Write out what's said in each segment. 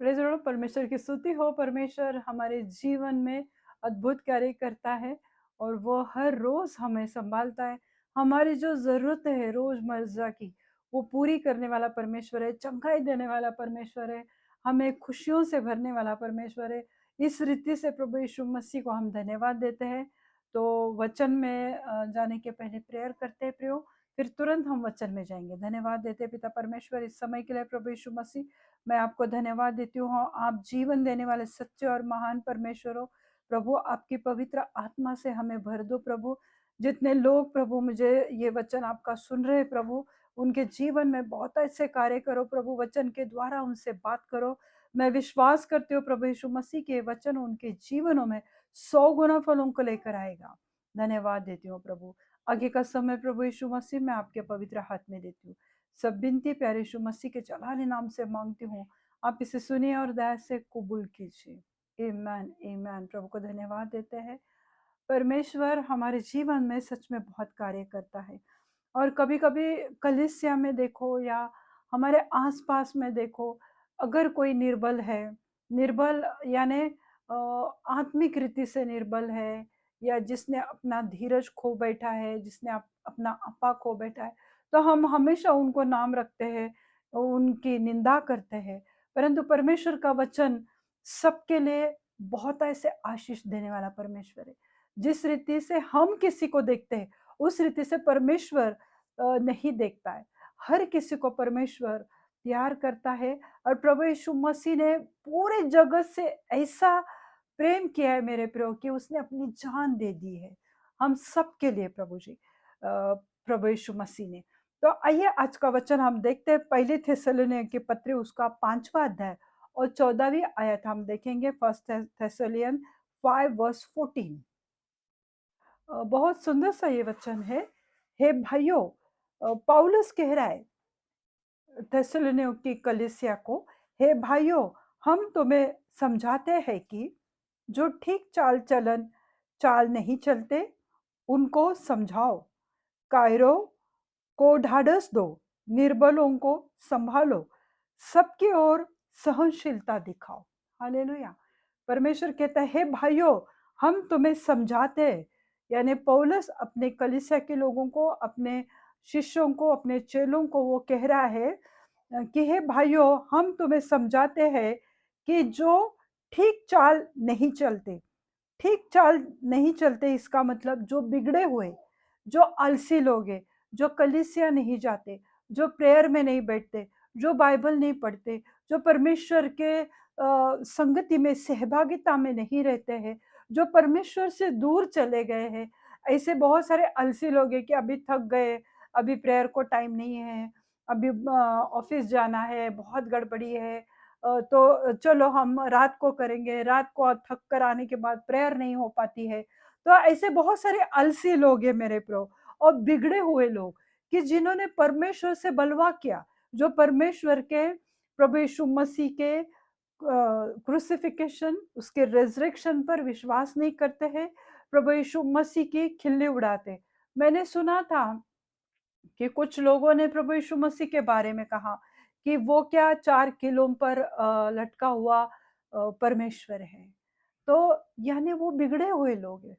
Praise the Lord. परमेश्वर की स्तुति हो। परमेश्वर हमारे जीवन में अद्भुत कार्य करता है और वो हर रोज़ हमें सँभालता है। हमारी जो ज़रूरत है रोज़मर्रा की, वो पूरी करने वाला परमेश्वर है, चंगाई देने वाला परमेश्वर है, हमें खुशियों से भरने वाला परमेश्वर है। इस रीति से प्रभु यीशु मसीह को हम धन्यवाद देते हैं। तो वचन में जाने के पहले प्रेयर करते हैं प्रियो, फिर तुरंत हम वचन में जाएँगे। धन्यवाद देते हैं पिता परमेश्वर इस समय के लिए प्रभु यीशु मसीह। मैं आपको धन्यवाद देती हूँ। आप जीवन देने वाले सच्चे और महान परमेश्वर हो। प्रभु आपकी पवित्र आत्मा से हमें भर दो प्रभु। जितने लोग प्रभु मुझे ये वचन आपका सुन रहे हैं प्रभु, उनके जीवन में बहुत ऐसे कार्य करो प्रभु, वचन के द्वारा उनसे बात करो। मैं विश्वास करती हूँ प्रभु यीशु मसीह के वचन उनके जीवनों में 100 गुना फल उनको लेकर आएगा। धन्यवाद देती हूँ प्रभु। आगे का समय प्रभु यीशु मसीह मैं आपके पवित्र हाथ में देती हूँ। सब विनती प्यारे यीशु मसीह के जलाली नाम से मांगती हूँ। आप इसे सुनिए और दया से कबूल कीजिए। आमीन आमीन। प्रभु को धन्यवाद देते हैं। परमेश्वर हमारे जीवन में सच में बहुत कार्य करता है और कभी-कभी कलीसिया में देखो या हमारे आसपास में देखो, अगर कोई निर्बल है, निर्बल यानी आत्मिक रीति से निर्बल है या जिसने अपना धीरज खो बैठा है, जिसने अपना आपा खो बैठा है, तो हम हमेशा उनको नाम रखते हैं, उनकी निंदा करते हैं। परंतु परमेश्वर का वचन सबके लिए बहुत ऐसे आशीष देने वाला परमेश्वर है। जिस रीति से हम किसी को देखते हैं, उस रीति से परमेश्वर नहीं देखता है। हर किसी को परमेश्वर प्यार करता है और प्रभु यीशु मसीह ने पूरे जगत से ऐसा प्रेम किया है मेरे प्रियो कि उसने अपनी जान दे दी है हम सबके लिए प्रभु जी, प्रभु यीशु मसीह ने। तो आइए आज का वचन हम देखते हैं। पहली थिस्सलुनीय की पत्री उसका 5वां अध्याय और 14वीं आयत हम देखेंगे। फर्स्ट थिस्सलुनियन 5:14। बहुत सुंदर सा ये वचन है। हे भाइयों, पौलुस कह रहा है थिस्सलुनीय की कलीसिया को, हे भाइयों, हम तुम्हें समझाते हैं कि जो ठीक चाल नहीं चलते उनको समझाओ, कायरों को ढाढ़स दो, निर्बलों को संभालो, सबकी ओर सहनशीलता दिखाओ। हालेलुया। परमेश्वर कहता है, हे भाइयों, हम तुम्हें समझाते हैं। यानी पौलुस अपने कलीसिया के लोगों को, अपने शिष्यों को, अपने चेलों को वो कह रहा है कि हे भाइयों, हम तुम्हें समझाते हैं कि जो ठीक चाल नहीं चलते, ठीक चाल नहीं चलते इसका मतलब जो बिगड़े हुए, जो आलसी लोग हैं, जो कलीसिया नहीं जाते, जो प्रेयर में नहीं बैठते, जो बाइबल नहीं पढ़ते, जो परमेश्वर के संगति में सहभागिता में नहीं रहते हैं, जो परमेश्वर से दूर चले गए हैं। ऐसे बहुत सारे आलसी लोग हैं कि अभी थक गए, अभी प्रेयर को टाइम नहीं है, अभी ऑफिस जाना है, बहुत गड़बड़ी है, तो चलो हम रात को करेंगे, रात को थक कर आने के बाद प्रेयर नहीं हो पाती है। तो ऐसे बहुत सारे आलसी लोग हैं मेरे प्रो और बिगड़े हुए लोग कि जिन्होंने परमेश्वर से बलवा किया, जो परमेश्वर के प्रभु यीशु मसीह के क्रूसिफिकेशन, उसके रेजरेक्शन पर विश्वास नहीं करते हैं, प्रभु यीशु मसीह की खिल्ली उड़ाते। मैंने सुना था कि कुछ लोगों ने प्रभु यीशु मसीह के बारे में कहा कि वो क्या 4 किलो पर लटका हुआ परमेश्वर है। तो यानी वो बिगड़े हुए लोग हैं।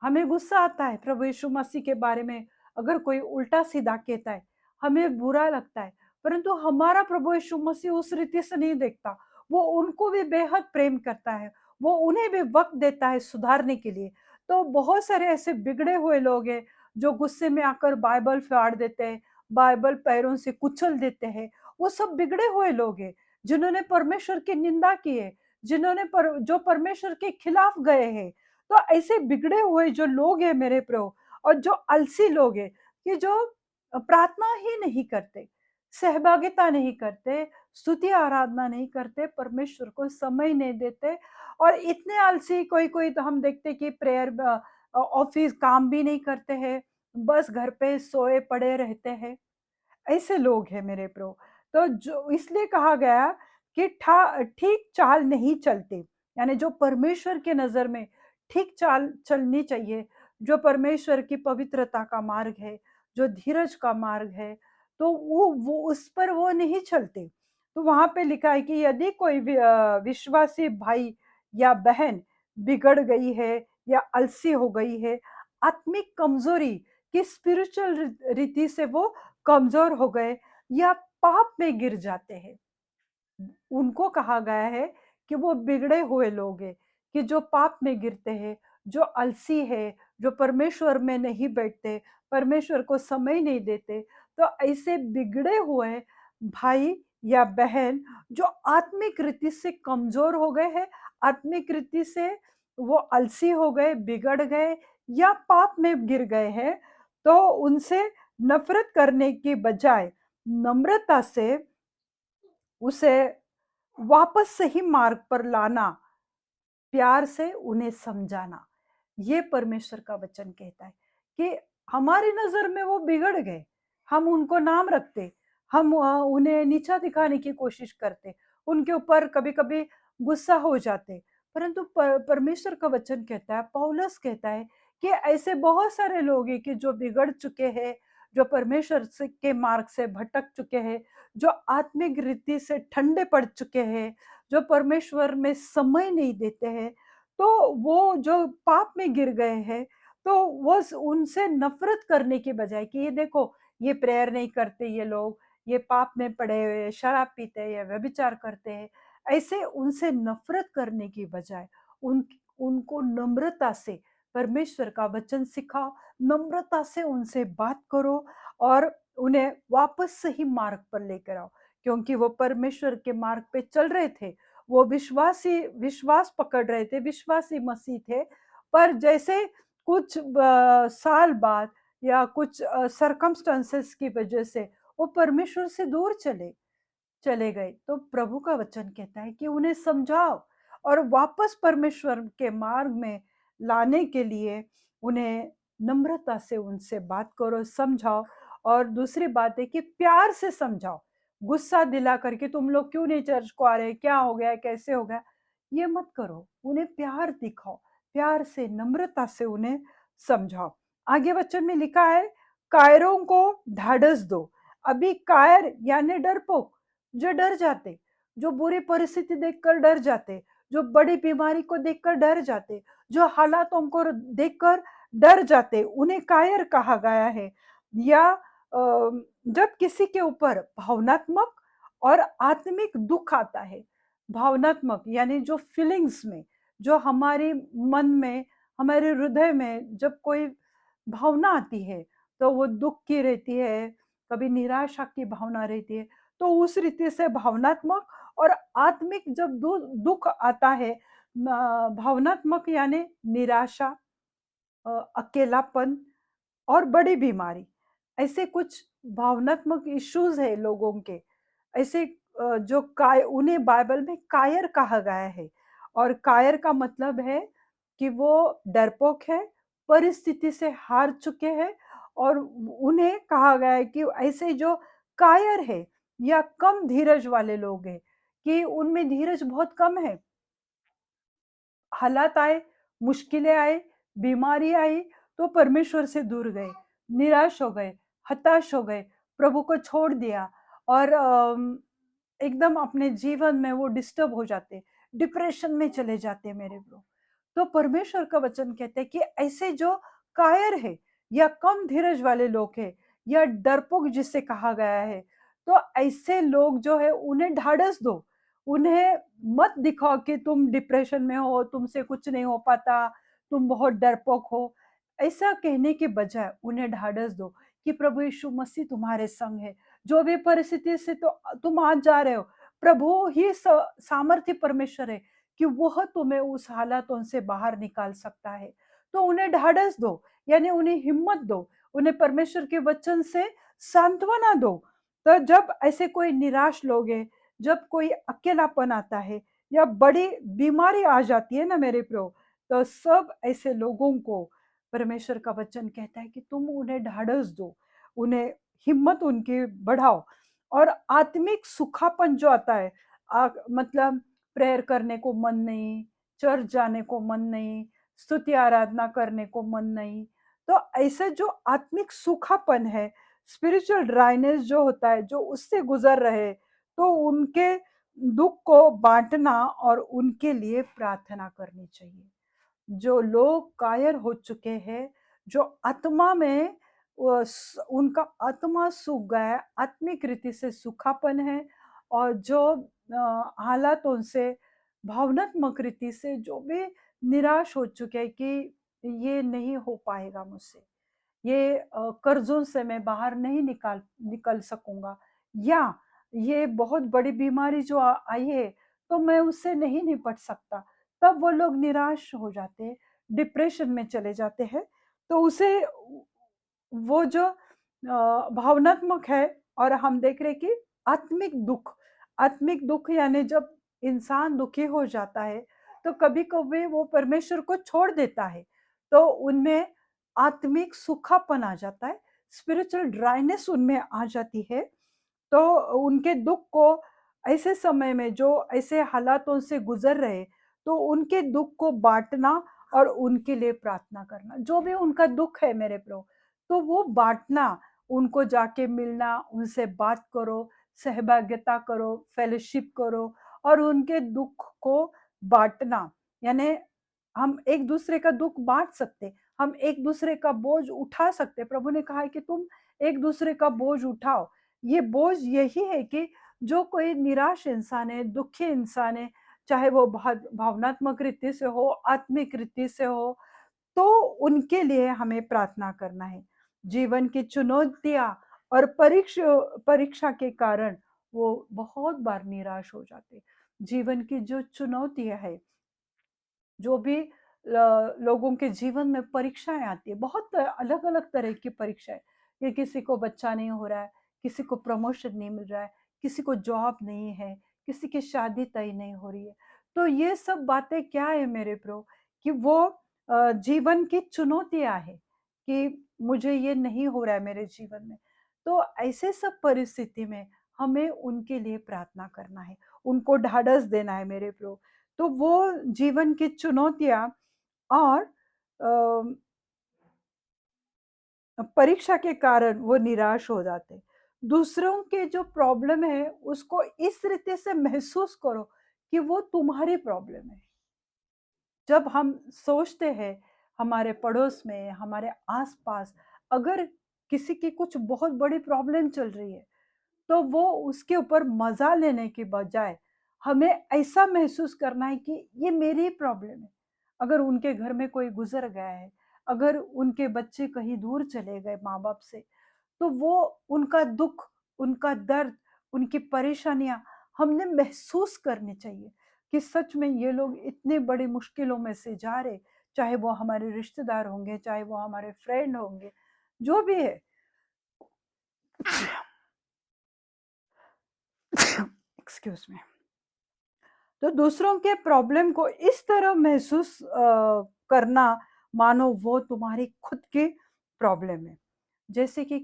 हमें गुस्सा आता है प्रभु यीशु मसीह के बारे में, अगर कोई उल्टा सीधा कहता है, हमें बुरा लगता है, परंतु हमारा प्रभु यीशु मसीह उस रीति से नहीं देखता। वो उनको भी बेहद प्रेम करता है, वो उन्हें भी वक्त देता है सुधारने के लिए। तो बहुत सारे ऐसे बिगड़े हुए लोग हैं जो गुस्से में आकर बाइबल फाड़ देते हैं, बाइबल पैरों से कुचल देते हैं। वो सब बिगड़े हुए लोग हैं जिन्होंने परमेश्वर की निंदा की है, जो परमेश्वर के खिलाफ गए हैं। तो ऐसे बिगड़े हुए जो लोग हैं मेरे प्रभु, और जो आलसी लोग हैं कि जो प्रार्थना ही नहीं करते, सहभागिता नहीं करते, स्तुति आराधना नहीं करते, परमेश्वर को समय नहीं देते, और इतने आलसी कोई कोई तो हम देखते कि प्रेयर ऑफिस काम भी नहीं करते हैं, बस घर पे सोए पड़े रहते हैं। ऐसे लोग हैं मेरे प्रो। तो जो इसलिए कहा गया कि ठीक चाल नहीं चलते, यानी जो परमेश्वर के नजर में ठीक चाल चलनी चाहिए, जो परमेश्वर की पवित्रता का मार्ग है, जो धीरज का मार्ग है, तो वो उस पर वो नहीं चलते। तो वहां पे लिखा है कि यदि कोई विश्वासी भाई या बहन बिगड़ गई है या अलसी हो गई है, आत्मिक कमजोरी की स्पिरिचुअल रीति से वो कमजोर हो गए या पाप में गिर जाते हैं, उनको कहा गया है कि वो बिगड़े हुए लोग हैं, कि जो पाप में गिरते हैं, जो अलसी है, जो परमेश्वर में नहीं बैठते, परमेश्वर को समय नहीं देते। तो ऐसे बिगड़े हुए भाई या बहन जो आत्मिक रीति से कमजोर हो गए हैं, आत्मिक रीति से वो अलसी हो गए, बिगड़ गए या पाप में गिर गए हैं, तो उनसे नफरत करने की बजाय नम्रता से उसे वापस सही मार्ग पर लाना, प्यार से उन्हें समझाना। ये परमेश्वर का वचन कहता है कि हमारी नजर में वो बिगड़ गए, हम उनको नाम रखते, हम उन्हें नीचा दिखाने की कोशिश करते, उनके ऊपर कभी कभी गुस्सा हो जाते। परंतु परमेश्वर का वचन कहता है, पौलुस कहता है कि ऐसे बहुत सारे लोग हैं कि जो बिगड़ चुके हैं, जो परमेश्वर के मार्ग से भटक चुके हैं, जो आत्मिक रीति से ठंडे पड़ चुके हैं, जो परमेश्वर में समय नहीं देते हैं, तो वो जो पाप में गिर गए हैं, तो वो उनसे नफरत करने की बजाय कि ये देखो, ये प्रेयर नहीं करते, ये लोग ये पाप में पड़े हुए, शराब पीते हैं या व्यभिचार करते हैं, ऐसे उनसे नफरत करने की बजाय उन उनको नम्रता से परमेश्वर का वचन सिखाओ, नम्रता से उनसे बात करो और उन्हें वापस सही मार्ग पर लेकर आओ, क्योंकि वो परमेश्वर के मार्ग पे चल रहे थे, वो विश्वास पकड़ रहे थे, विश्वासी मसीह थे। पर जैसे कुछ साल बाद या कुछ सरकमस्टेंसेस की वजह से वो परमेश्वर से दूर चले गए, तो प्रभु का वचन कहता है कि उन्हें समझाओ और वापस परमेश्वर के मार्ग में लाने के लिए उन्हें नम्रता से उनसे बात करो, समझाओ। और दूसरी बात है कि प्यार से समझाओ, गुस्सा दिला करके तुम लोग क्यों नहीं चर्च को आ रहे, क्या हो गया, कैसे हो गया, ये मत करो, उन्हें प्यार दिखाओ, प्यार से नम्रता से उन्हें समझाओ। आगे वचन में लिखा है, कायरों को ढाढ़स दो। अभी कायर यानी डरपोक, जो डर जाते, जो बुरी परिस्थिति देखकर डर जाते, जो बड़ी बीमारी को देखकर डर जाते, जो हालातों को देखकर डर जाते, उन्हें कायर कहा गया है। या जब किसी के ऊपर भावनात्मक और आत्मिक दुख आता है, भावनात्मक यानी जो फीलिंग्स में, जो हमारे मन में, हमारे हृदय में जब कोई भावना आती है, तो वो दुख की रहती है, कभी निराशा की भावना रहती है। तो उस रीति से भावनात्मक और आत्मिक जब दुख आता है, भावनात्मक यानी निराशा, अकेलापन और बड़ी बीमारी, ऐसे कुछ भावनात्मक इश्यूज है लोगों के, ऐसे जो उन्हें बाइबल में कायर कहा गया है। और कायर का मतलब है कि वो डरपोक है, परिस्थिति से हार चुके हैं, और उन्हें कहा गया है कि ऐसे जो कायर है या कम धीरज वाले लोग हैं, कि उनमें धीरज बहुत कम है, हालात आए, मुश्किलें आए, बीमारी आई, तो परमेश्वर से दूर गए, निराश हो गए, हताश हो गए, प्रभु को छोड़ दिया, और एकदम अपने जीवन में वो डिस्टर्ब हो जाते, डिप्रेशन में चले जाते मेरे ब्रो। तो परमेश्वर का वचन कहते हैं कि ऐसे जो कायर है या कम धीरज वाले लोग हैं या डरपोक जिसे कहा गया है, तो ऐसे लोग जो है उन्हें ढाढ़स दो, उन्हें मत दिखाओ कि तुम डिप्रेशन में हो, तुमसे कुछ नहीं हो पाता, तुम बहुत डरपोक हो। ऐसा कहने के बजाय उन्हें ढाढ़स दो कि प्रभु यीशु मसीह तुम्हारे संग है, जो भी परिस्थिति से तो तुम आज जा रहे हो, प्रभु ही सामर्थ्य परमेश्वर है कि वह तुम्हें उस हालातों से बाहर निकाल सकता है। तो उन्हें ढाढ़स दो, यानी उन्हें हिम्मत दो, उन्हें परमेश्वर के वचन से सांत्वना दो। तो जब ऐसे कोई निराश लोग हैं, जब कोई अकेलापन आता है या बड़ी बीमारी आ जाती है ना मेरे प्रो, तो सब ऐसे लोगों को परमेश्वर का वचन कहता है कि तुम उन्हें ढाढ़स दो, उन्हें हिम्मत उनकी बढ़ाओ। और आत्मिक सुखापन जो आता है, मतलब प्रेयर करने को मन नहीं, चर्च जाने को मन नहीं, स्तुति आराधना करने को मन नहीं, तो ऐसे जो आत्मिक सूखापन है, स्पिरिचुअल ड्राइनेस जो होता है, जो उससे गुजर रहे, तो उनके दुख को बांटना और उनके लिए प्रार्थना करनी चाहिए। जो लोग कायर हो चुके हैं, जो आत्मा में उनका आत्मा सूख गया है, आत्मिक रीति से सूखापन है, और जो हालातों से भावनात्मक रीति से जो भी निराश हो चुके हैं कि ये नहीं हो पाएगा मुझसे, ये कर्जों से मैं बाहर नहीं निकल सकूंगा, या ये बहुत बड़ी बीमारी जो आई है तो मैं उससे नहीं निपट सकता, तब वो लोग निराश हो जाते हैं, डिप्रेशन में चले जाते हैं। तो उसे वो जो भावनात्मक है, और हम देख रहे कि आत्मिक दुख यानी जब इंसान दुखी हो जाता है तो कभी कभी वो परमेश्वर को छोड़ देता है, तो उनमें आत्मिक सूखापन आ जाता है, स्पिरिचुअल ड्राइनेस उनमें आ जाती है। तो उनके दुख को ऐसे समय में जो ऐसे हालातों से गुजर रहे, तो उनके दुख को बांटना और उनके लिए प्रार्थना करना, जो भी उनका दुख है मेरे प्रभु, तो वो बांटना, उनको जाके मिलना, उनसे बात करो, सहभागिता करो, फेलोशिप करो, और उनके दुख को बांटना, यानी हम एक दूसरे का दुख बांट सकते, हम एक दूसरे का बोझ उठा सकते। प्रभु ने कहा है कि तुम एक दूसरे का बोझ उठाओ। ये बोझ यही है कि जो कोई निराश इंसान है, दुखी इंसान है, चाहे वो बहुत भावनात्मक रीति से हो, आत्मिक रीति से हो, तो उनके लिए हमें प्रार्थना करना है। जीवन की चुनौतियां और परीक्षा के कारण वो बहुत बार निराश हो जाते। जीवन की जो चुनौतियां है, जो भी लोगों के जीवन में परीक्षाएं आती है, बहुत अलग अलग तरह की परीक्षाएं, कि किसी को बच्चा नहीं हो रहा है, किसी को प्रमोशन नहीं मिल रहा है, किसी को जॉब नहीं है, किसी की शादी तय नहीं हो रही है। तो ये सब बातें क्या है मेरे प्रो, कि वो जीवन की चुनौतियां है, कि मुझे ये नहीं हो रहा है मेरे जीवन में। तो ऐसे सब परिस्थिति में हमें उनके लिए प्रार्थना करना है, उनको ढाढ़स देना है मेरे प्रो। तो वो जीवन की चुनौतियां और परीक्षा के कारण वो निराश हो जाते। दूसरों के जो प्रॉब्लम है उसको इस रीति से महसूस करो कि वो तुम्हारी प्रॉब्लम है। जब हम सोचते हैं हमारे पड़ोस में, हमारे आसपास अगर किसी की कुछ बहुत बड़ी प्रॉब्लम चल रही है, तो वो उसके ऊपर मजा लेने के बजाय हमें ऐसा महसूस करना है कि ये मेरी प्रॉब्लम है। अगर उनके घर में कोई गुजर गया है, अगर उनके बच्चे कहीं दूर चले गए माँ बाप से, तो वो उनका दुख, उनका दर्द, उनकी परेशानियां हमने महसूस करनी चाहिए, कि सच में ये लोग इतने बड़ी मुश्किलों में से जा रहे, चाहे वो हमारे रिश्तेदार होंगे, चाहे वो हमारे फ्रेंड होंगे, जो भी है। Excuse me. तो दूसरों के प्रॉब्लम को इस तरह महसूस करना मानो वो तुम्हारी खुद की प्रॉब्लम है। जैसे कि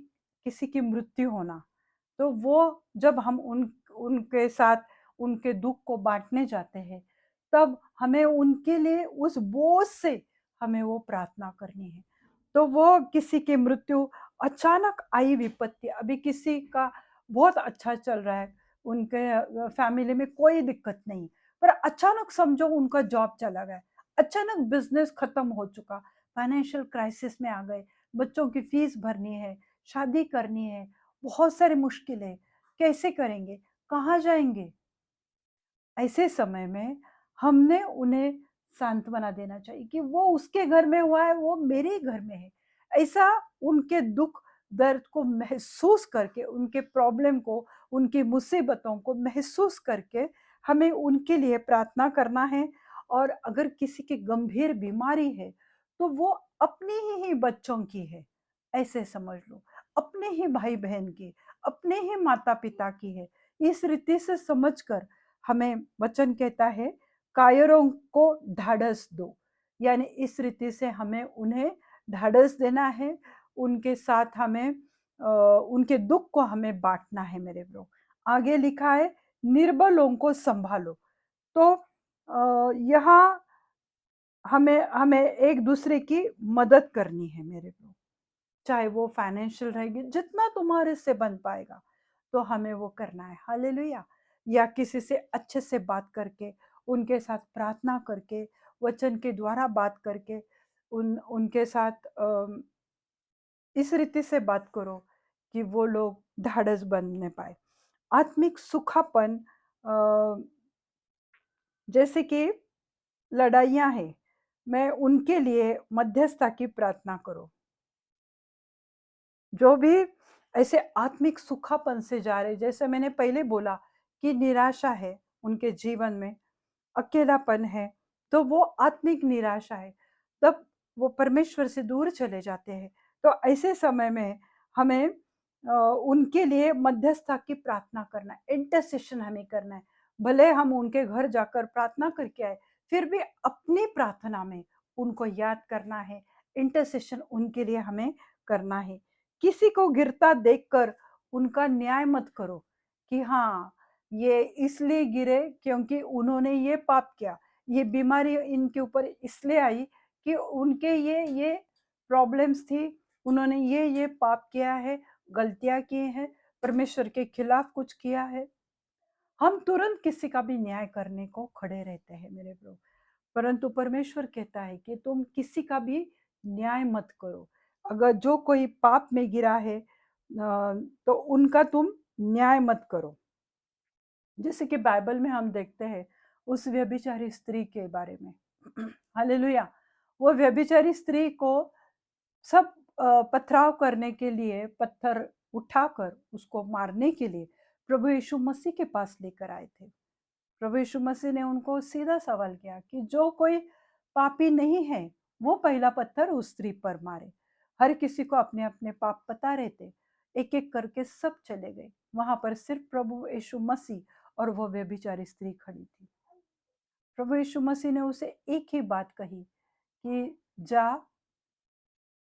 किसी की मृत्यु होना, तो वो जब हम उनके साथ उनके दुख को बांटने जाते हैं, तब हमें उनके लिए उस बोझ से हमें वो प्रार्थना करनी है। तो वो किसी की मृत्यु, अचानक आई विपत्ति, अभी किसी का बहुत अच्छा चल रहा है, उनके फैमिली में कोई दिक्कत नहीं, पर अचानक समझो उनका जॉब चला गया, अचानक बिजनेस खत्म हो चुका, फाइनेंशियल क्राइसिस में आ गए, बच्चों की फीस भरनी है, शादी करनी है, बहुत सारी मुश्किलें, कैसे करेंगे, कहाँ जाएंगे? ऐसे समय में हमने उन्हें सांत्वना देना चाहिए कि वो उसके घर में हुआ है, वो मेरे घर में है। ऐसा उनके दुख दर्द को महसूस करके, उनके प्रॉब्लम को, उनकी मुसीबतों को महसूस करके हमें उनके लिए प्रार्थना करना है। और अगर किसी की गंभीर बीमारी है, तो वो अपने ही बच्चों की है, ऐसे समझ लो, अपने ही भाई बहन की, अपने ही माता पिता की है। इस रीति से समझकर हमें वचन कहता है, कायरों को ढाढ़स दो, यानी इस रीति से हमें उन्हें ढाढ़स देना है, उनके साथ हमें उनके दुख को हमें बांटना है मेरे ब्रो। आगे लिखा है, निर्बलों को संभालो। तो यहाँ हमें हमें एक दूसरे की मदद करनी है मेरे ब्रो, चाहे वो फाइनेंशियल रहेगी, जितना तुम्हारे से बन पाएगा तो हमें वो करना है। हालेलुया। या किसी से अच्छे से बात करके, उनके साथ प्रार्थना करके, वचन के द्वारा बात करके, उनके साथ इस रीति से बात करो कि वो लोग ढाढ़स बनने पाए। आत्मिक सूखापन जैसे कि लड़ाइयाँ हैं, मैं उनके लिए मध्यस्थता की प्रार्थना करो। जो भी ऐसे आत्मिक सूखापन से जा रहे, जैसे मैंने पहले बोला कि निराशा है उनके जीवन में, अकेलापन है, तो वो आत्मिक निराशा है, तब वो परमेश्वर से दूर चले जाते हैं। तो ऐसे समय में हमें उनके लिए मध्यस्थता की प्रार्थना करना है, इंटरसेशन हमें करना है। भले हम उनके घर जाकर प्रार्थना करके आए, फिर भी अपनी प्रार्थना में उनको याद करना है, इंटरसेशन उनके लिए हमें करना है। किसी को गिरता देखकर उनका न्याय मत करो कि हाँ, ये इसलिए गिरे क्योंकि उन्होंने ये पाप किया, ये बीमारी इनके ऊपर इसलिए आई कि उनके ये प्रॉब्लम्स थी, उन्होंने ये पाप किया है, गलतियां की हैं, परमेश्वर के खिलाफ कुछ किया है। हम तुरंत किसी का भी न्याय करने को खड़े रहते हैं मेरे प्रभु, परंतु परमेश्वर कहता है कि तुम किसी का भी न्याय मत करो। अगर जो कोई पाप में गिरा है तो उनका तुम न्याय मत करो। जैसे कि बाइबल में हम देखते हैं उस व्यभिचारी स्त्री के बारे में। हालेलुया। वो व्यभिचारी स्त्री को सब पथराव करने के लिए, पत्थर उठाकर उसको मारने के लिए प्रभु यीशु मसीह के पास लेकर आए थे। प्रभु यीशु मसीह ने उनको सीधा सवाल किया कि जो कोई पापी नहीं है वो पहला पत्थर उस स्त्री पर मारे। हर किसी को अपने अपने पाप पता रहते, एक एक करके सब चले गए। वहां पर सिर्फ प्रभु यीशु मसीह और वो व्यभिचारी स्त्री खड़ी थी। प्रभु यीशु मसीह ने उसे एक ही बात कही कि जा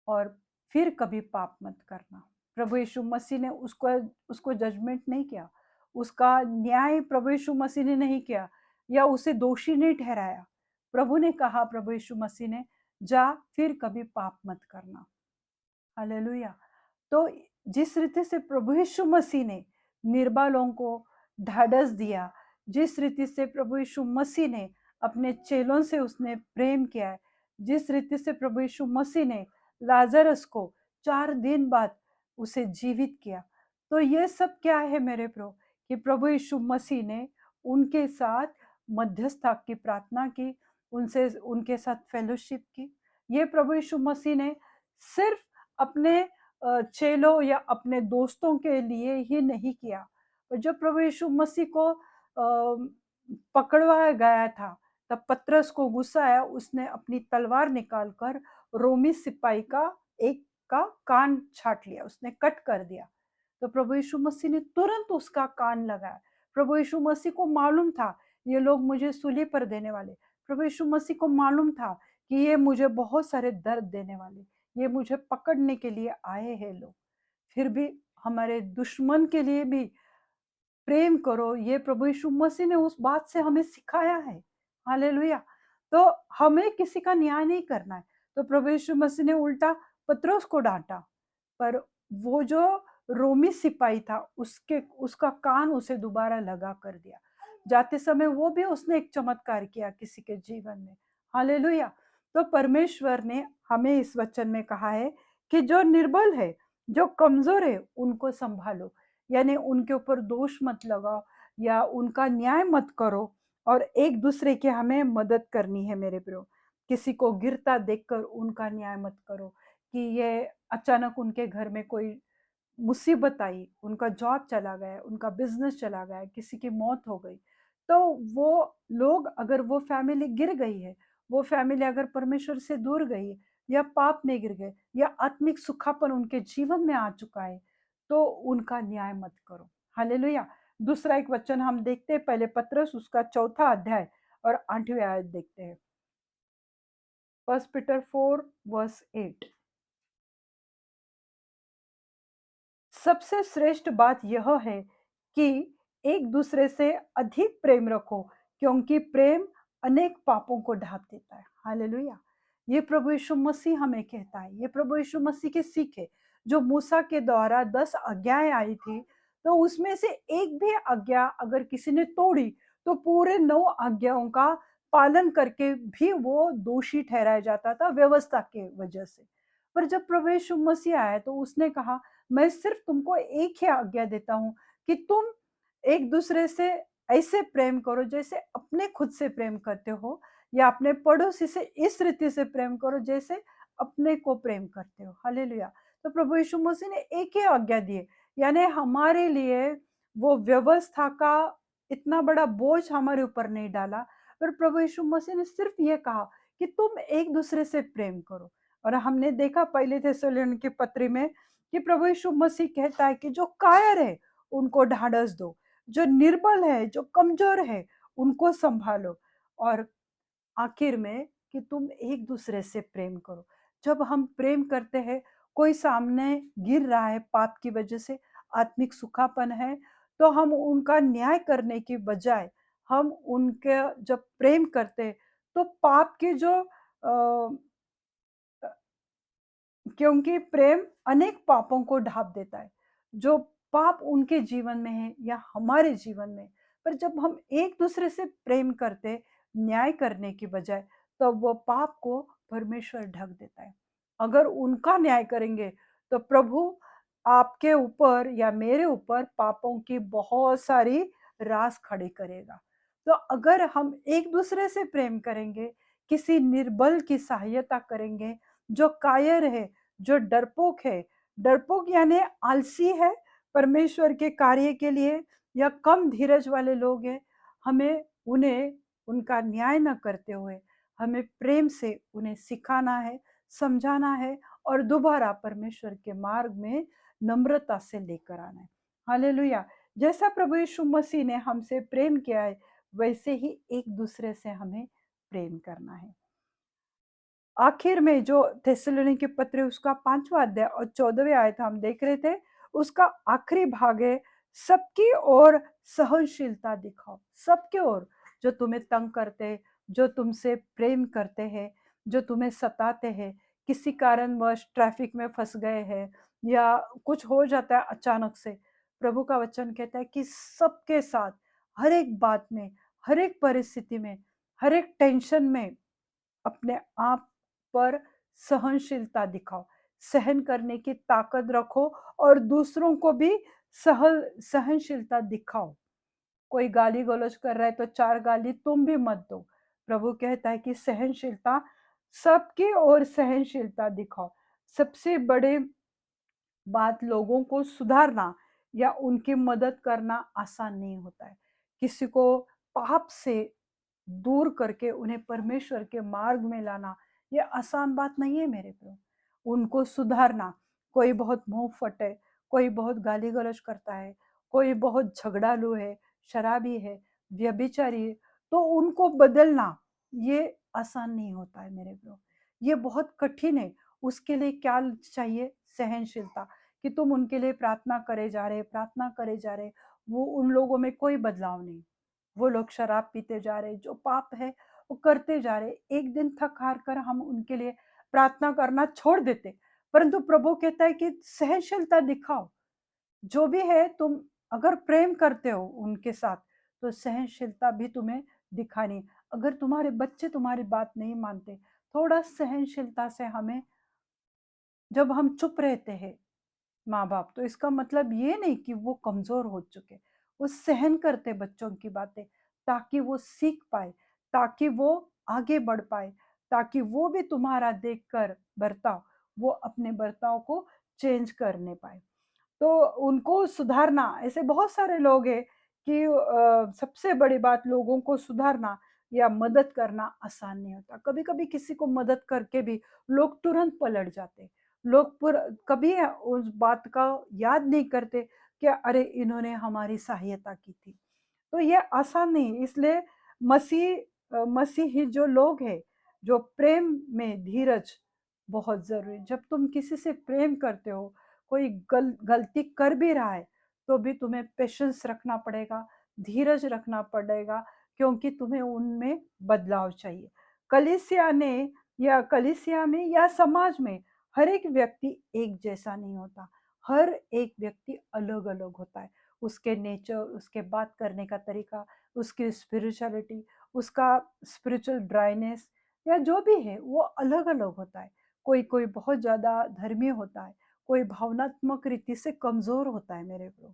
और फिर कभी पाप मत करना। प्रभु यीशु मसीह ने उसको उसको जजमेंट नहीं किया, उसका न्याय प्रभु यीशु मसीह ने नहीं किया या उसे दोषी नहीं ठहराया। प्रभु ने कहा, प्रभु यीशु मसीह ने, जा फिर कभी पाप मत करना। हालेलुया। तो जिस रीति से प्रभु यीशु मसीह ने निर्बलों को ढाढ़स दिया, जिस रीति से प्रभु यीशु मसीह ने अपने चेलों से उसने प्रेम किया है, जिस रीति से प्रभु यीशु मसीह ने लाजरस को 4 दिन बाद उसे जीवित किया, तो ये सब क्या है मेरे प्रभु, कि प्रभु यीशु मसीह ने उनके साथ मध्यस्थता की प्रार्थना की, उनसे उनके साथ फेलोशिप की। ये प्रभु यीशु मसीह ने सिर्फ अपने चेलों या अपने दोस्तों के लिए ही नहीं किया। और जब प्रभु यीशु मसीह को पकड़वाया गया था, तब पतरस को गुस्सा आया, उसने अपनी तलवार निकालकर रोमी सिपाही का एक का कान छाट लिया, उसने कट कर दिया। तो प्रभु यीशु मसीह ने तुरंत उसका कान लगाया। प्रभु यीशु मसीह को मालूम था ये लोग मुझे सूली पर देने वाले। प्रभु यीशु मसीह को मालूम था कि ये मुझे बहुत सारे दर्द देने वाले, ये मुझे पकड़ने के लिए आए हैं लोग। फिर भी हमारे दुश्मन के लिए भी प्रेम करो, ये प्रभु यीशु मसीह ने उस बात से हमें सिखाया है। हालेलुया। तो हमें किसी का न्याय नहीं करना है। तो प्रभु यीशु मसीह ने उल्टा पतरस को डांटा, पर वो जो रोमी सिपाही था उसके उसका कान उसे दोबारा लगा कर दिया। जाते समय वो भी उसने एक चमत्कार किया किसी के जीवन में। हालेलुया। तो परमेश्वर ने हमें इस वचन में कहा है कि जो निर्बल है, जो कमजोर है, उनको संभालो, यानी उनके ऊपर दोष मत लगाओ या उनका न्याय मत करो, और एक दूसरे की हमें मदद करनी है मेरे प्रियो। किसी को गिरता देखकर उनका न्याय मत करो कि ये अचानक उनके घर में कोई मुसीबत आई, उनका जॉब चला गया, उनका बिजनेस चला गया, किसी की मौत हो गई, तो वो लोग, अगर वो फैमिली गिर गई है, वो फैमिली अगर परमेश्वर से दूर गई है या पाप में गिर गए या आत्मिक सुखापन उनके जीवन में आ चुका है, तो उनका न्याय मत करो। हालेलुया। दूसरा एक वचन हम देखते हैं, पहले पत्रस उसका 4 अध्याय और 8वीं आयत देखते हैं। 1 पीटर 4:8। सबसे श्रेष्ठ बात यह है कि एक दूसरे से अधिक प्रेम रखो, क्योंकि प्रेम अनेक पापों को ढांप देता है। हालेलुया। ये प्रभु यीशु मसीह हमें कहता है, ये प्रभु यीशु मसीह की सीख है। जो मूसा के द्वारा 10 आज्ञाएं आई थी, तो उसमें से एक भी आज्ञा अगर किसी ने तोड़ी, तो पूरे 9 आज्ञाओं का पालन करके भी वो दोषी ठहराया जाता था व्यवस्था के वजह से। पर जब प्रभु यीशु मसीह आया तो उसने कहा, मैं सिर्फ तुमको एक ही आज्ञा देता हूँ कि तुम एक दूसरे से ऐसे प्रेम करो जैसे अपने खुद से प्रेम करते हो, या अपने पड़ोसी से इस रीति से प्रेम करो जैसे अपने को प्रेम करते हो। हालेलुया। तो प्रभु यीशु मसीह ने एक ही आज्ञा दी है, यानी हमारे लिए वो व्यवस्था का इतना बड़ा बोझ हमारे ऊपर नहीं डाला, पर प्रभु यीशु मसीह ने सिर्फ ये कहा कि तुम एक दूसरे से प्रेम करो। और हमने देखा पहले थिस्सलुनीके की पत्री में कि प्रभु यीशु मसीह कहता है कि जो कायर है उनको ढाढ़स दो, जो निर्बल है, जो कमजोर है, उनको संभालो, और आखिर में कि तुम एक दूसरे से प्रेम करो। जब हम प्रेम करते हैं, कोई सामने गिर रहा है पाप की वजह से, आत्मिक सुखापन है, तो हम उनका न्याय करने की बजाय हम उनके जब प्रेम करते हैं, तो पाप की जो क्योंकि प्रेम अनेक पापों को ढाँप देता है, जो पाप उनके जीवन में है या हमारे जीवन में। पर जब हम एक-दूसरे से प्रेम करते, न्याय करने की बजाय, तो वो पाप को परमेश्वर ढक देता है। अगर उनका न्याय करेंगे, तो प्रभु आपके ऊपर या मेरे ऊपर पापों की बहुत सारी रास खड़ी करेगा। तो अगर हम एक-दूसरे से प्रेम करेंगे, किसी निर्बल की सहायता करेंगे, जो कायर है, जो डरपोक है, डरपोक यानी आलसी है परमेश्वर के कार्य के लिए, या कम धीरज वाले लोग हैं, हमें उन्हें उनका न्याय न करते हुए हमें प्रेम से उन्हें सिखाना है, समझाना है, और दोबारा परमेश्वर के मार्ग में नम्रता से लेकर आना है। हालेलुया। जैसा प्रभु यीशु मसीह ने हमसे प्रेम किया है, वैसे ही एक दूसरे से हमें प्रेम करना है। आखिर में जो थिस्सलुनीके पत्र उसका 5वां अध्याय और 14वें आयत हम देख रहे थे, उसका आखिरी भाग है, सबकी ओर सहनशीलता दिखाओ। सबकी ओर, जो तुम्हें तंग करते, जो तुमसे प्रेम करते हैं, जो तुम्हें सताते हैं, किसी कारणवश ट्रैफिक में फंस गए हैं या कुछ हो जाता है अचानक से, प्रभु का वचन कहता है कि सबके साथ, हर एक बात में, हर एक परिस्थिति में, हर एक टेंशन में अपने आप पर सहनशीलता दिखाओ, सहन करने की ताकत रखो, और दूसरों को भी सहनशीलता दिखाओ। कोई गाली गलौज कर रहा है तो 4 गाली तुम भी मत दो। प्रभु कहता है कि सहनशीलता, सबकी ओर सहनशीलता दिखाओ। सबसे बड़े बात, लोगों को सुधारना या उनकी मदद करना आसान नहीं होता है। किसी को पाप से दूर करके उन्हें परमेश्वर के मार्ग में लाना, ये आसान बात नहीं है मेरे प्रियो। उनको सुधारना, कोई बहुत मुंह फट है, कोई बहुत गाली गलौज करता है, कोई बहुत झगड़ालू है, शराबी है, व्यभिचारी है, तो उनको बदलना ये आसान नहीं होता है मेरे प्रियो। ये बहुत कठिन है। उसके लिए क्या चाहिए? सहनशीलता, कि तुम उनके लिए प्रार्थना करे जा रहे, प्रार्थना करे जा रहे, वो उन लोगों में कोई बदलाव नहीं। वो लोग शराब पीते जा रहे, जो पाप है वो करते जा रहे। एक दिन थक हार कर हम उनके लिए प्रार्थना करना छोड़ देते, परंतु प्रभु कहता है कि सहनशीलता दिखाओ। जो भी है, तुम अगर प्रेम करते हो उनके साथ, तो सहनशीलता भी तुम्हें दिखानी। अगर तुम्हारे बच्चे तुम्हारी बात नहीं मानते, थोड़ा सहनशीलता से हमें, जब हम चुप रहते हैं माँ बाप, तो इसका मतलब ये नहीं कि वो कमजोर हो चुके, वो सहन करते बच्चों की बातें, ताकि वो सीख पाए, ताकि वो आगे बढ़ पाए, ताकि वो भी तुम्हारा देखकर बर्ताव, वो अपने बर्ताव को चेंज करने पाए। तो उनको सुधारना, ऐसे बहुत सारे लोग हैं कि सबसे बड़ी बात, लोगों को सुधारना या मदद करना आसान नहीं होता। कभी कभी किसी को मदद करके भी लोग तुरंत पलट जाते, लोग कभी उस बात का याद नहीं करते कि अरे इन्होंने हमारी सहायता की थी। तो ये आसान नहीं, इसलिए मसीही जो लोग हैं, जो प्रेम में धीरज बहुत जरूरी। जब तुम किसी से प्रेम करते हो, कोई गलती कर भी रहा है, तो भी तुम्हें पेशेंस रखना पड़ेगा, धीरज रखना पड़ेगा, क्योंकि तुम्हें उनमें बदलाव चाहिए। कलीसिया ने, या कलीसिया में या समाज में, हर एक व्यक्ति एक जैसा नहीं होता, हर एक व्यक्ति अलग अलग होता है। उसके नेचर, उसके बात करने का तरीका, उसकी स्पिरिचुअलिटी, उसका स्पिरिचुअल ड्राइनेस या जो भी है वो अलग अलग होता है। कोई कोई बहुत ज़्यादा धर्मीय होता है, कोई भावनात्मक रीति से कमज़ोर होता है मेरे प्रभु।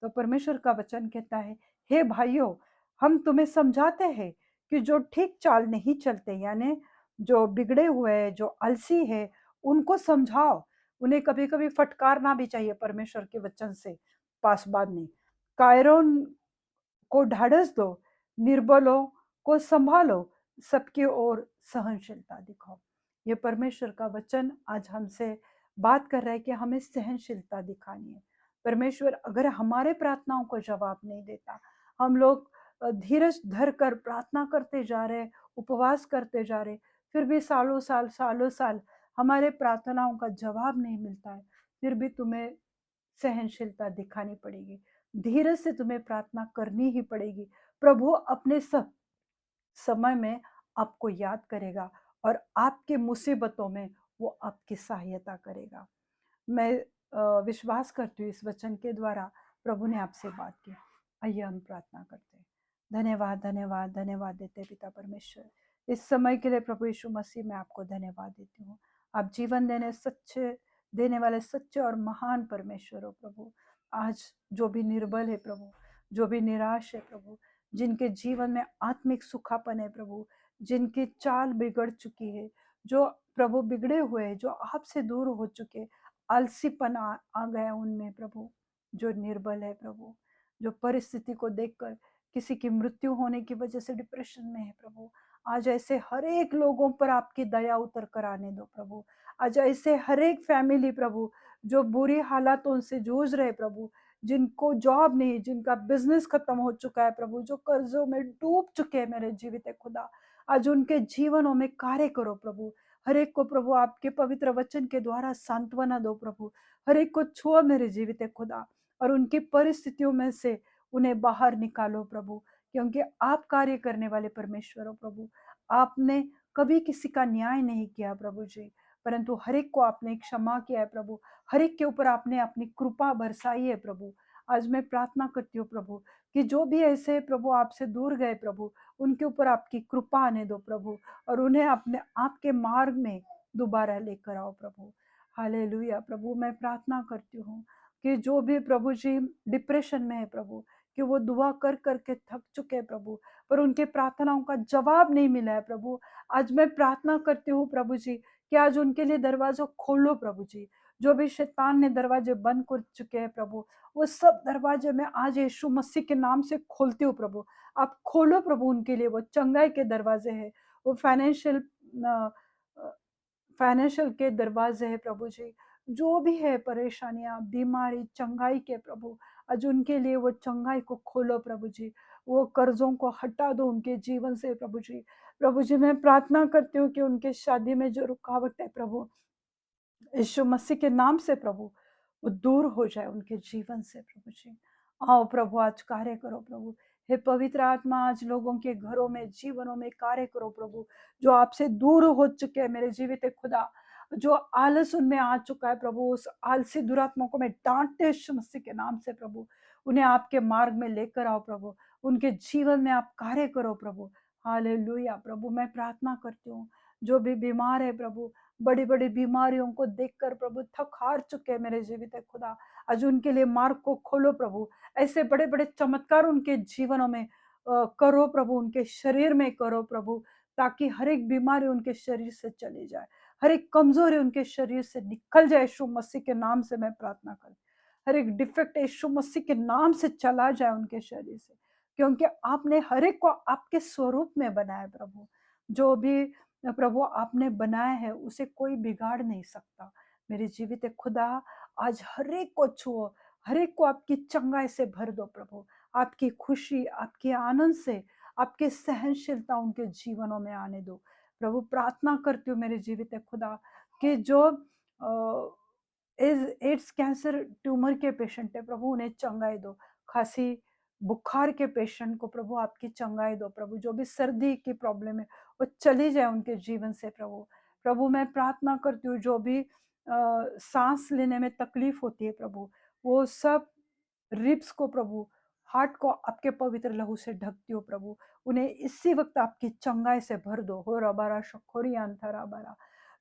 तो परमेश्वर का वचन कहता है, हे भाइयों, हम तुम्हें समझाते हैं कि जो ठीक चाल नहीं चलते, यानी जो बिगड़े हुए हैं, जो आलसी है, उनको समझाओ। उन्हें कभी कभी फटकारना भी चाहिए परमेश्वर के वचन से, पासबाद नहीं। कायरोन को ढाढ़स दो, निर्बलों को संभालो, सबकी ओर सहनशीलता दिखाओ। ये परमेश्वर का वचन आज हमसे बात कर रहा है कि हमें सहनशीलता दिखानी है। परमेश्वर अगर हमारे प्रार्थनाओं को जवाब नहीं देता, हम लोग धीरज धर कर प्रार्थना करते जा रहे, उपवास करते जा रहे, फिर भी सालों साल हमारे प्रार्थनाओं का जवाब नहीं मिलता है, फिर भी तुम्हें सहनशीलता दिखानी पड़ेगी, धीरज से तुम्हें प्रार्थना करनी ही पड़ेगी। प्रभु अपने सब समय में आपको याद करेगा और आपके मुसीबतों में वो आपकी सहायता करेगा। मैं विश्वास करती हूँ इस वचन के द्वारा प्रभु ने आपसे बात की। आइए हम प्रार्थना करते हैं। धन्यवाद धन्यवाद धन्यवाद देते पिता परमेश्वर, इस समय के लिए प्रभु यीशु मसीह मैं आपको धन्यवाद देती हूँ। आप जीवन देने वाले सच्चे और महान परमेश्वर हो प्रभु। आज जो भी निर्बल है प्रभु, जो भी निराश है प्रभु, जिनके जीवन में आत्मिक सुखापन है प्रभु, जिनकी चाल बिगड़ चुकी है, जो प्रभु बिगड़े हुए हैं, जो आपसे दूर हो चुके, आलसीपन आ गया उनमें प्रभु, जो निर्बल है प्रभु, जो परिस्थिति को देखकर किसी की मृत्यु होने की वजह से डिप्रेशन में है प्रभु, आज ऐसे हर एक लोगों पर आपकी दया उतर कर आने दो प्रभु। आज ऐसे हर एक फैमिली प्रभु जो बुरी हालातों से जूझ रहे प्रभु, जिनको जॉब नहीं, जिनका बिजनेस खत्म हो चुका है प्रभु, जो कर्जों में डूब चुके हैं मेरे जीवित खुदा, आज उनके जीवनों में कार्य करो प्रभु। हर एक को प्रभु आपके पवित्र वचन के द्वारा सांत्वना दो प्रभु। हर एक को छुओ मेरे जीवित खुदा, और उनकी परिस्थितियों में से उन्हें बाहर निकालो प्रभु, क्योंकि आप कार्य करने वाले परमेश्वर हो प्रभु। आपने कभी किसी का न्याय नहीं किया प्रभु जी, परंतु हर एक को आपने क्षमा किया है प्रभु। हर एक के ऊपर आपने अपनी कृपा बरसाई है प्रभु। आज मैं प्रार्थना करती हूँ प्रभु कि जो भी ऐसे प्रभु आपसे दूर गए प्रभु, उनके ऊपर आपकी कृपा आने दो प्रभु, और उन्हें अपने आपके मार्ग में दोबारा लेकर आओ प्रभु। हालेलुया प्रभु। मैं प्रार्थना करती हूँ कि जो भी प्रभु जी डिप्रेशन में है प्रभु, कि वो दुआ कर करके थक चुके हैं प्रभु, पर उनके प्रार्थनाओं का जवाब नहीं मिला है प्रभु। आज मैं प्रार्थना करती हूँ प्रभु जी कि आज उनके लिए दरवाजा खोलो प्रभु जी। जो भी शैतान ने दरवाजे बंद कर चुके हैं प्रभु, वो सब दरवाजे में आज यीशु मसीह के नाम से खोलती हूँ प्रभु। आप खोलो प्रभु उनके लिए, वो चंगाई के दरवाजे हैं, वो फाइनेंशियल के दरवाजे हैं प्रभु जी। जो भी है परेशानियां, बीमारी, चंगाई के प्रभु, आज उनके लिए वो चंगाई को खोलो प्रभु जी। वो कर्जों को हटा दो उनके जीवन से प्रभु जी। प्रभु जी मैं प्रार्थना करती हूँ कि उनके शादी में जो रुकावट है प्रभु, यीशु मसीह के नाम से प्रभु वो दूर हो जाए उनके जीवन से प्रभु जी। आओ प्रभु आज कार्य करो प्रभु। हे पवित्र आत्मा, आज लोगों के घरों में, जीवनों में कार्य करो प्रभु। जो आपसे दूर हो चुके हैं मेरे जीवित खुदा, जो आलस उनमें आ चुका है प्रभु, उस आलसी दुरात्मा को मैं डांटते यीशु मसीह के नाम से प्रभु, उन्हें आपके मार्ग में लेकर आओ प्रभु। उनके जीवन में आप कार्य करो प्रभु। हालेलुया प्रभु। मैं प्रार्थना करती हूँ जो भी बीमार है प्रभु, बड़ी बड़ी बीमारियों को देखकर प्रभु थक हार चुके हैं मेरे जीवित खुदा, आज उनके लिए मार्ग को खोलो प्रभु। ऐसे बड़े बड़े चमत्कार उनके जीवनों में करो प्रभु, उनके शरीर में करो प्रभु, ताकि हर एक बीमारी उनके शरीर से चली जाए, हर एक कमजोरी उनके शरीर से निकल जाए। यीशु मसीह के नाम से मैं प्रार्थना कर, हर एक डिफेक्ट यीशु मसीह के नाम से चला जाए उनके शरीर से, क्योंकि आपने हर एक को आपके स्वरूप में बनाया प्रभु। जो भी प्रभु आपने बनाया है उसे कोई बिगाड़ नहीं सकता। मेरे जीवित खुदा, आज हर एक को छुओ, हर एक को आपकी चंगाई से भर दो प्रभु। आपकी खुशी, आपके आनंद से, आपके सहनशीलता उनके जीवनों में आने दो प्रभु। प्रार्थना करती हूँ मेरे जीवित खुदा कि जो एड्स कैंसर ट्यूमर के पेशेंट है प्रभु, उन्हें चंगाई दो। खांसी बुखार के पेशेंट को प्रभु आपकी चंगाई दो प्रभु। जो भी सर्दी की प्रॉब्लम है वो चली जाए उनके जीवन से प्रभु। प्रभु मैं प्रार्थना करती हूँ जो भी सांस लेने में तकलीफ होती है प्रभु, वो सब रिब्स को प्रभु, हार्ट को आपके पवित्र लहू से ढकती हो प्रभु। उन्हें इसी वक्त आपकी चंगाई से भर दो। हो रबारा शखोरी अंतरा बारा।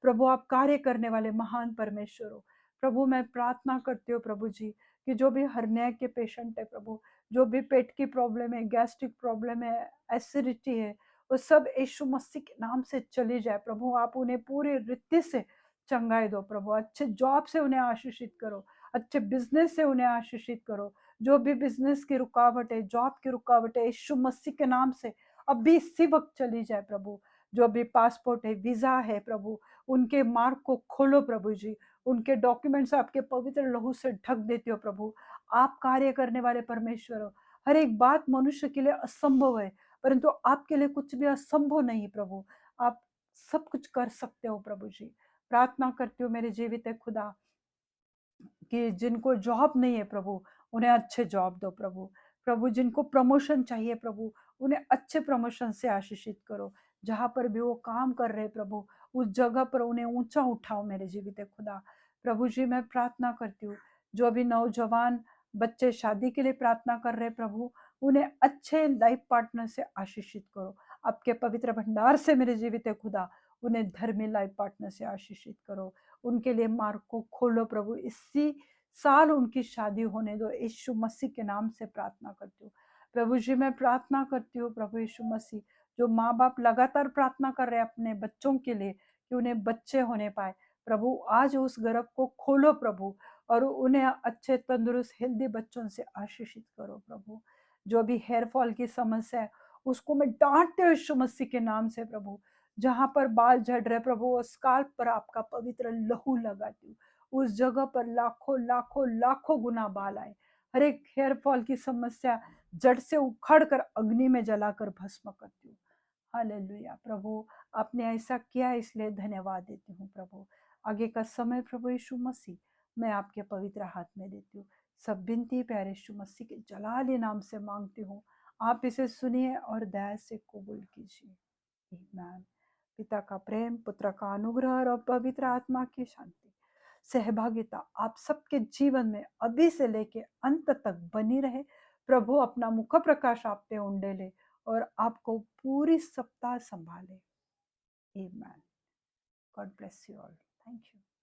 प्रभु आप कार्य करने वाले महान परमेश्वर हो। प्रभु मैं प्रार्थना करती हूँ प्रभु जी कि जो भी हर्निया के पेशेंट है प्रभु, जो भी पेट की प्रॉब्लम है, गैस्ट्रिक प्रॉब्लम है, एसिडिटी है, वो सब यीशु मसीह के नाम से चली जाए प्रभु। आप उन्हें पूरी रीति से चंगाई दो प्रभु। अच्छे जॉब से उन्हें आशीषित करो, अच्छे बिजनेस से उन्हें आशीषित करो। जो भी बिजनेस की रुकावट है, जॉब की रुकावट है, यीशु मसीह के नाम से अभी इसी वक्त चली जाए प्रभु। जो भी पासपोर्ट है, वीजा है प्रभु, उनके मार्ग को खोलो प्रभु जी। उनके डॉक्यूमेंट्स आपके पवित्र लहू से ढक देते हो प्रभु। आप कार्य करने वाले परमेश्वर हो। हर एक बात मनुष्य के लिए असंभव है, परंतु आपके लिए कुछ भी असंभव नहीं प्रभु। आप सब कुछ कर सकते हो प्रभु जी। प्रार्थना करती हूँ मेरे जीवित खुदा कि जिनको जॉब नहीं है प्रभु, उन्हें अच्छे जॉब दो प्रभु। प्रभु जिनको प्रमोशन चाहिए प्रभु, उन्हें अच्छे प्रमोशन से आशीषित करो। जहाँ पर भी वो काम कर रहे प्रभु, उस जगह पर उन्हें ऊंचा उठाओ मेरे जीवित खुदा। प्रभु जी मैं प्रार्थना करती हूँ, जो भी नौजवान बच्चे शादी के लिए प्रार्थना कर रहे प्रभु, उन्हें अच्छे लाइफ पार्टनर से आशीषित करो। आपके पवित्र भंडार से मेरे जीवित खुदा उन्हें धर्मी लाइफ पार्टनर से आशीषित करो। उनके लिए मार्ग को खोलो प्रभु। इसी साल उनकी शादी होने दो, यीशु मसीह के नाम से प्रार्थना करती हूँ प्रभु जी। मैं प्रार्थना करती हूँ प्रभु यीशु मसीह, जो माँ बाप लगातार प्रार्थना कर रहे हैं अपने बच्चों के लिए कि उन्हें बच्चे होने पाए प्रभु, आज उस गर्भ को खोलो प्रभु और उन्हें अच्छे तंदुरुस्त हेल्दी बच्चों से आशीषित करो प्रभु। जो भी हेयर फॉल की समस्या है, उसको मैं डांटते हूँ यीशु मसीह के नाम से प्रभु। जहाँ पर बाल झड़ रहे प्रभु, वो स्काल्प पर आपका पवित्र लहू लगाती हूँ। उस जगह पर लाखों लाखों लाखों गुना बाल आए। हर एक हेयर फॉल की समस्या जड़ से उखड़ कर अग्नि में जलाकर भस्म करती हूँ। हालेलुया प्रभु, आपने ऐसा किया इसलिए धन्यवाद देती हूँ प्रभु। आगे का समय प्रभु यीशु मसीह मैं आपके पवित्र हाथ में देती हूँ। सब विनती प्यारे यीशु मसीह के जलाली नाम से मांगती हूँ। आप इसे सुनिए और दया से कबूल कीजिए। आमीन। पिता का प्रेम, पुत्र का अनुग्रह और पवित्र आत्मा की शांति सहभागिता आप सबके जीवन में अभी से लेके अंत तक बनी रहे। प्रभु अपना मुख प्रकाश आप पे उंडेले और आपको पूरी सप्ताह संभाले। आमीन। God bless you all. Thank you.